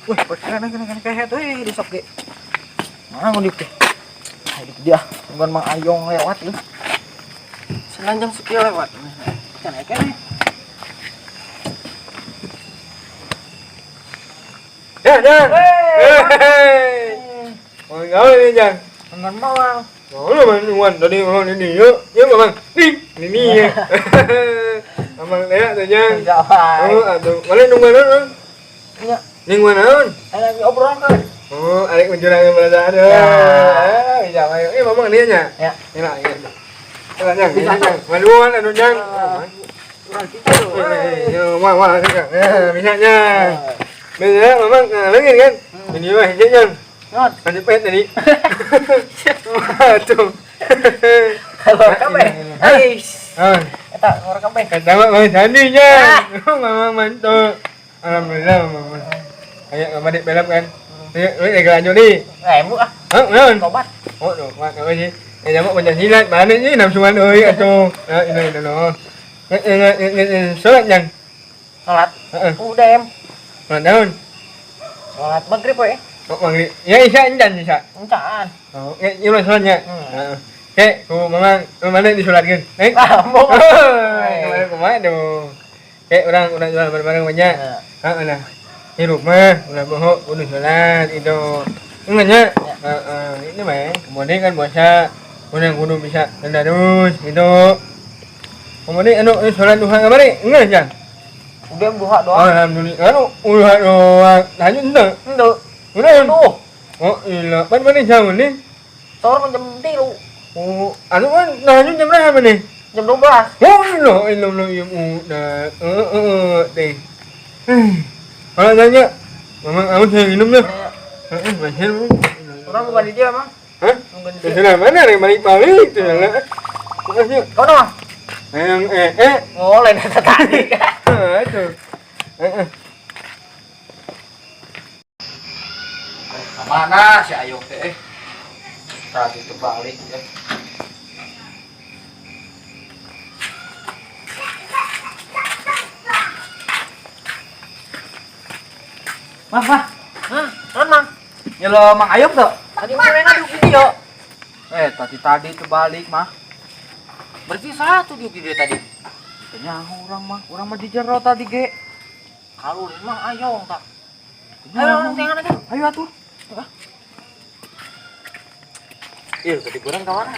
Wih, kayak tuh disok ge. Mana ngundik teh? Hidup dia, bukan Mang Ayong lewat nih. Selanjang sekieu lewat. Kana kene. Ya, Jang. Mau ngau ini, Jang. Ngan mawang. Oh, lu main wan tadi orang ini yuk. Yuk, Bang. Ini ya. Amang lea tuh, Jang. Oh, atuh. Boleh nunggu dulu. Iya. Nunggu naon? Ada obrolan kan? Oh, adik menjurang pada ada. Bisa ayo. Mamang dia nya. Ya. Ini lah, ini. Lah, Jang. Jang. Maluan anu, Jang. Wah, bisa, Jang. Bisa, Mamang lagi kan? Ini mah hijau, Jang. Ngon. Lanjut pet tadi. Waduh. Kalau kabeh. Ais. Eta ngor kabeh. Kata mak mau sandinya. Mamang mantu. Alhamdulillah, Mamang. Kayak sama dik belap kan. Ayo lanjut nih. Emu ah. Ngon. Tobat. Oh, doh, mak apa sih? Jamak Pancasila, mana ni nafsuan euy atuh. Ini loh. Salat, Jang. Salat. Udah em. Salat naon? Salat maghrib we. Oh, maghrib. Ya isya encan isya. Encaan. Oh, ya salatnya. Oke, ku Mamang, mana disolatkeun? Nek. Mau. Kemarin kumaha dong. Oke, orang jual barang-barang banyak. Nah. Hidup mah udah bohong, udah sholat itu. Ingatnya, ini mah kemudian kan puasa, kemudian kudu bisa terus itu. Kemudian sholat duha kemarin, enggak Jang? Udah duha doang. Alhamdulillah, udah doang. Lanjut enggak? Enggak. Udah. Tuh. Oh iya, mana jam ni? Sahur jam 3. Oh, kan lanjut jam berapa nih? Jam 12. Oh, lo ya udah. Deh. Kalau tanya, Mamang kamu saya minum dah. Macam lu. Orang bukan di dia, Mang. Hah? Di sana mana yang balik tu lah. Makasih. Kau nama? Yang Oh, lain kata tadi. Itu. Mana si Ayong teh? Tadi terbalik ya. Mah. Hah? Mang. Nyelo Mang Ayong tuh. Tadi mulai ngadu video. Tadi terbalik mah. Berarti satu di video tadi. Kayaknya orang mah di jero tadi ge. Kalau Mang Ayong tak. Ayo, jangan aja. Ayo atuh. Iya, tadi kurang ke mana?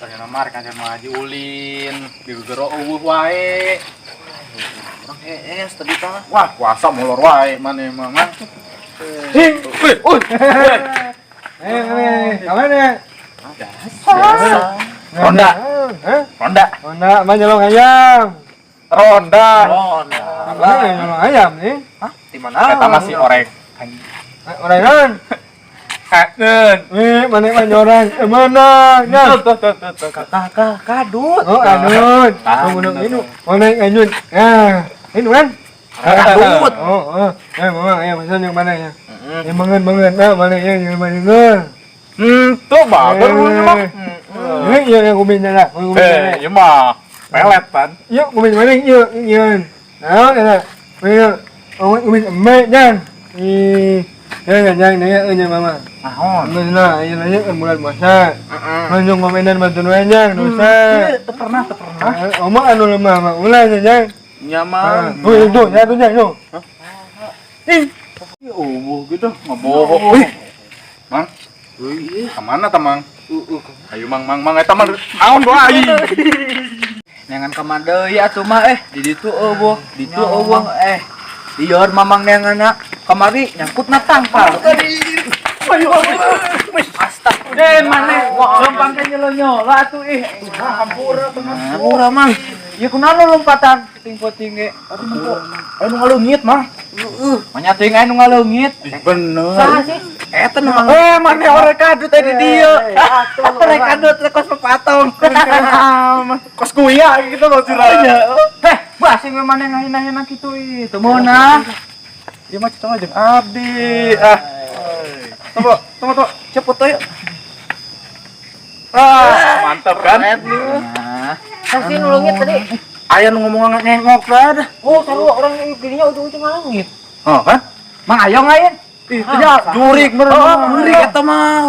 Tadi nomor kan sama Haji Ulin, di gero wae. Orang tadi tah. Wah, puasa molor wae mana emang. Kemana? Ronda. Ronda, mana nyolong ayam? Ronda. Mana nyolong ayam nih? Hah? Di mana? Kita masih orek. Orengan. Mana nyoran? Mana? Tuh. Kadut. Oh, adut. Ini. Mana adut? Ya, ini kan? Kadut. Oh. Mamang, pesan yang mana ya? Yang banget. Nah, mana yang mana? Tuh bagus mah. Ini yang kumin lah. Ya mah. Pelet pan. Yuk, kumin mana? Yuk. Nah, ya. Mana? Kumin emak jangan. Jangan mama. Nah, ini aja kan bulan puasa. Manjung komenan bantu nuanya, dosa. Itu pernah. Omong anu lemah, mak. Ulah aja. Nyaman. Tuh, jatuh. Gitu, ngebohong. Mang. Kemana tamang? Ayo mang eta mah naon doa ai. Neangan ka deui atuh mah di ditu eueuh, Dior mamang neangan kamari nyangkut na tangkal. Astaga. Mana lempang ke nyelonyo. Lah atuh ih. Hampura teman. Hampura mang. Ya kunaon lompatan ting-ting ge. Anu ngaleungit mah. Manya teuing anu ngaleungit. Bener. Saha sih? Eta nu mang. Mana orang kadut tadi dia. Orang kadut kos pepatong. Kos kuya gitu loh curahnya. Basing we maneh ngahina-hina kitu ieu. Teu meunang. Ieu mah cocok jeung abdi. Ah. Tunggu. Cepet yuk. Mantap kan? Nah, Kasih nulungit tadi. Aya nu ngomong ngengok dah. Oh, tahu orang gininya ujung-ujung ngalungit. Oh kan? Mang Ayong aya. Ih, teh jurik bener. Jurik eta mah.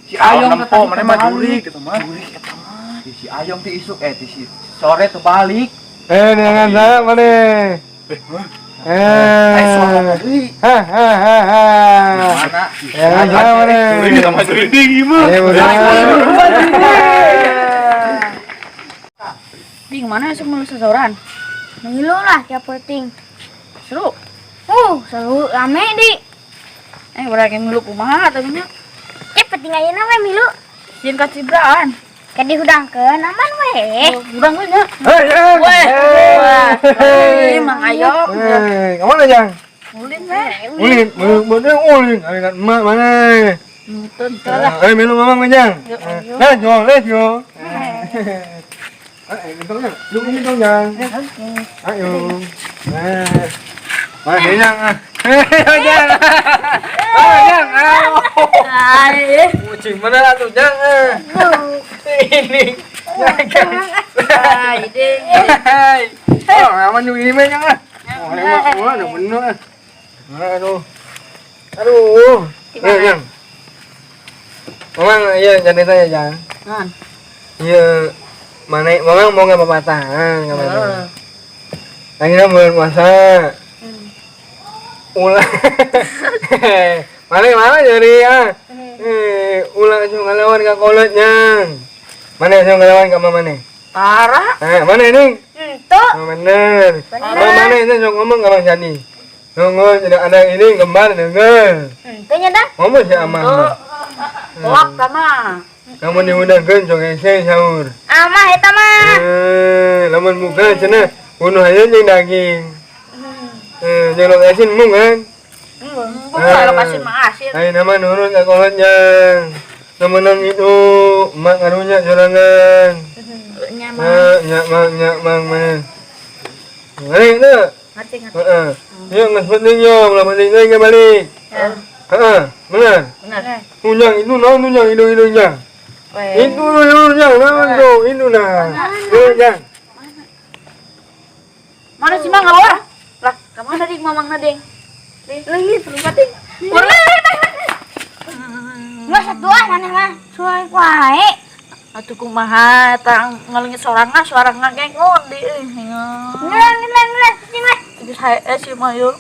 Si Ayong nempo mana mah jurik eta mah. Si Ayong ti isuk ti si sore teu balik. Dengan saya mana? Suara deui. Mana? Dengan saya mana? Jurik eta mah jurik gimana? Ya udah. Di mana sih mau seseorang? Milu lah tiap penting. Seru. Seru rame di. Berarti milu kumaha tadi nya. Penting aja nama milu. Sieun ka cibraan. Kadi hudangkeun aman we. Urang geus nya. Mang Ayong. Kemana Jang? Ulin we. Ulin, bener ulin. Ada emak mana? Nutun lah. Milu mamang Jang. Let's go. Gentongnya, dong Jang. Ayo. Mana Jang? Jang. Jang. Kucing mana atuh Jang? Ini. Oh, aman juga ini Jang. Oh, ada bener. Aduh. Jang. Mamang, iya jadi tanya Jang. Iya. Mana mamang mau nggak pepatahan nggak apa-apa. Akhirnya bulan puasa. Ulah. Mana jadi ya? Ulah cuma ngelawan ke kolotnya. Mana cuma ngelawan ke mana? Parah. Mana ini? Tuh. Bener. Mana ini cuma ngomong ke Bang Jani. Ngomong tidak ada ini gembar dengar. Tuh nyata. Ngomong si Amang. Lak sama. Kamu diundangkan cuma ese sahur. Amah eta mah. Lamun buka cenah bunuh aja jeung daging. Jeung asin mung kan. Kalau kasih mah asin. Ai nama nurut ka kolotnya. Namun itu mak ngarunya jorangan. Nyak mang mana. Ngerti itu? Ngerti. Heeh. Yo geus penting yo, ulah penting teh balik. Heeh, benar. Unyang itu naon unyang hidung-hidungnya. Itu hidungnya naon tuh, itu nah. Unyang. Mana sih Mang Awar? Lah, kemana dik mamang nadeng? Lagi pelumpating. Nggak satu mana mah. Suai wae. Atuh kumaha tang ngalungit sorangan ngengong di. Ngelang cing mah. Geus hae si Mayu.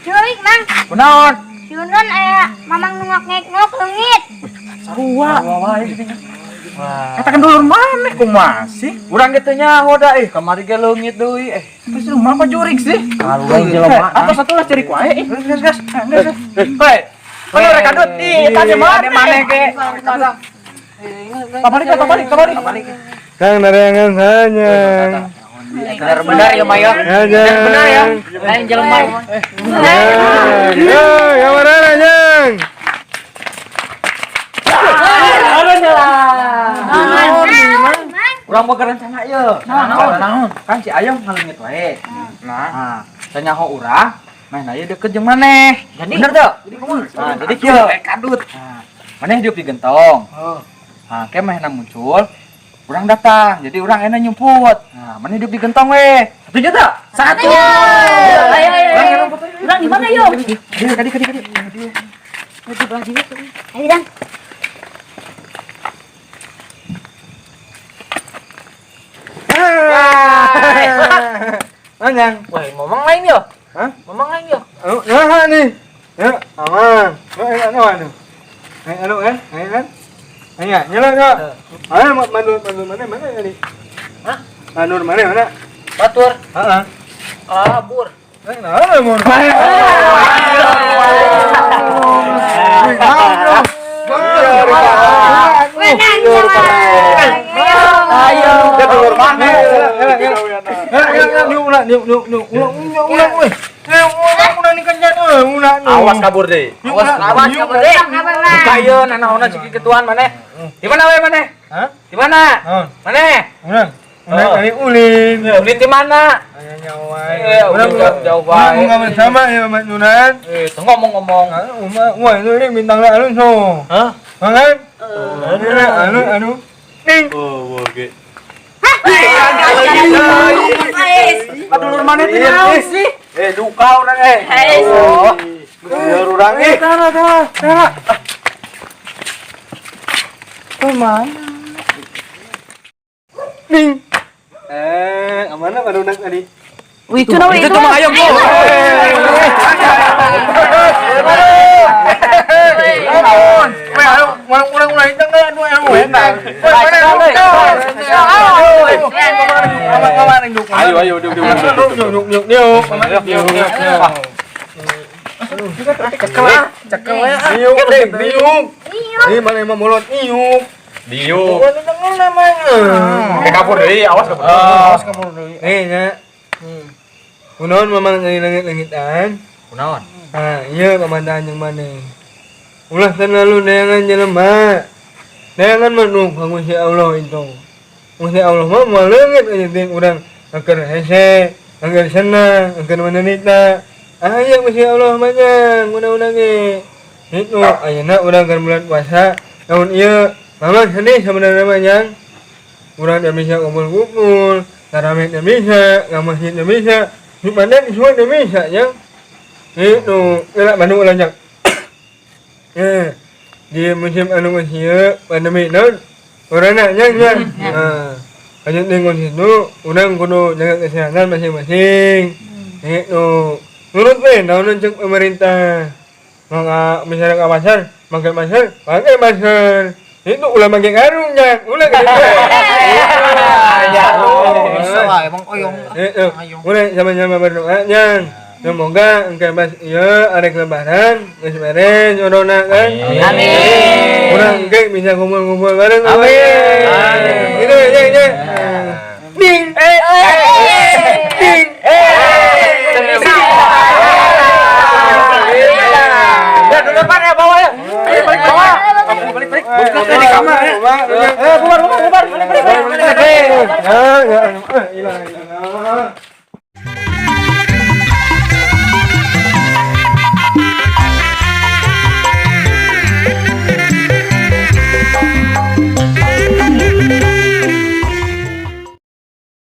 Curik mang. Kunaon? Siunan aya mamang ngok leungit. Sarua. Katakan dulur maneh kumaha sih? Urang kitu nyaho da kamari ge leungit deui Terus rumah apa jurik sih? Kaluang jelema. Apa satu lah cari kuae gas. Hei. Mana rek kadut tadi mana ge. Kabari. Kang narengan saja. Benar ya Mayo. Benar ya. Lain jelema. Yo, kamana Jang? Urang boga rencana ieu. Naon? Kan si Ayong ngaleungit wae. Nah, sanyaho urang meh na ieu deukeut jeung maneh. Bener teu? Jadi kieu kadut. Maneh hidup di gentong. Nah, kemehna muncul, urang datang. Jadi urang enak nyumput. Nah, maneh hidup di gentong we. Setuju teu? Satu. Ayo. Urang di mana yuk? Kadi. Ayo dan. Anjang. Wah, ngomong lain yo. Hah? Ngomong lain yo. Nah nih. Ya, aman. Ayo kan? Ayo, nyala. Ayo mandur mana tadi? Hah? Mandur mana? Batur. Heeh. Kabur. Nah, mau. Ayo. Keluar mana? Awas kabur deh. Awas kabur deh. Kayo nanaona ciki ketuan mana? Di mana we mana? Hah? Di mana? Mana? Ulang dari ulin. Ulin di mana? Ulang jauh Ulang bae. nggak bersama ya Mak Nunan. Ngomong-ngomong. Wah itu ini bintang lah anu so. Hah? Mangan? Anu. Ning. Oh, oke. Aduh mana sih? Duka orang Biar orang Ning. Kemana Pak Nunan tadi? Wih, itu namanya itu cuma ayam kok. Ulang itu enggak anu yang enak. Ayo, duk. Ini mana yang memulot niuk. Diu. Bukan namanya. Kabur deui, awas kabur. Ya. Kunaon memang dari langit-langitan. Kunaon? Ah, iya pemandangan yang mana? Ulah kan lalu neangan jelema. Neangan manung Gusti Allah itu. Gusti Allah mah moal leungit aja ting urang angker hese, angker senang, angker mananita. Aya Gusti Allah mah nya undang-undang ge. Itu ayeuna urang keur bulan puasa tahun ieu. Mamang sedih sebenarnya mah nya. Urang teh bisa kumpul-kumpul, tarawih teh bisa, ka masjid teh bisa. Di mana semua teh bisa nya. Itu, kira Bandung ulah nya. Di musim anu geus pandemi naon corona nya. Aya dengan situ urang kudu jaga kesehatan masing-masing. Itu nurut we naon cek pemerintah. Maka misalnya ke pasar, pakai masker. Itu ulah pakai karung nya, ulah gitu. Bisa lah emang oyong. Ulah sama-sama berdoa nya. Semoga engke pas ieu arek lebaran geus beres corona kan. Amin. Urang engke bisa kumpul-kumpul bareng. Amin. Gitu ya. Ding. Ding. Ya dulu depan ya bawah ya. Balik bawah. Balik. Buka di kamar ya. Bubar. Balik. Ya. Hilang.